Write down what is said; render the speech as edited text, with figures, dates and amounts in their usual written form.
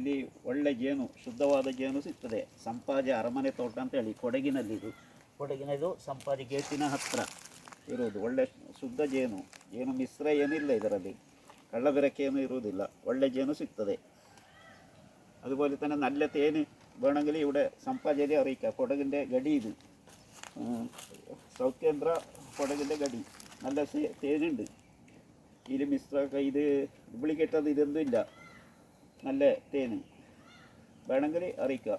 ಇಲ್ಲಿ ಒಳ್ಳೆ ಜೇನು, ಶುದ್ಧವಾದ ಜೇನು ಸಿಗ್ತದೆ. ಸಂಪಾಜೆ ಅರಮನೆ ತೋಟ ಅಂತೇಳಿ ಕೊಡಗಿನಲ್ಲಿದು. ಕೊಡಗಿನದು ಸಂಪಾಜೆ ಗೇಟಿನ ಹತ್ತಿರ ಇರುವುದು. ಒಳ್ಳೆ ಶುದ್ಧ ಜೇನು, ಏನು ಮಿಶ್ರ ಏನಿಲ್ಲ ಇದರಲ್ಲಿ, ಕಳ್ಳಬೆರಕೆ ಏನೂ ಇರುವುದಿಲ್ಲ. ಒಳ್ಳೆ ಜೇನು ಸಿಗ್ತದೆ. അതുപോലെ തന്നെ നല്ല തേന് വേണമെങ്കിൽ ഇവിടെ സംപാജയിൽ അറിയിക്കുക. കൊടകിൻ്റെ ഗടി ഇത്, സൗത്ത് കേന്ദ്ര കൊടകിൻ്റെ ഗടി. നല്ല തേനുണ്ട് ഇതിൽ. മിശ്രമൊക്കെ ഇത് ഡ്യൂപ്ലിക്കേറ്റത് ഇതൊന്നും ഇല്ല. നല്ല തേന് വേണമെങ്കിൽ അറിയിക്കുക.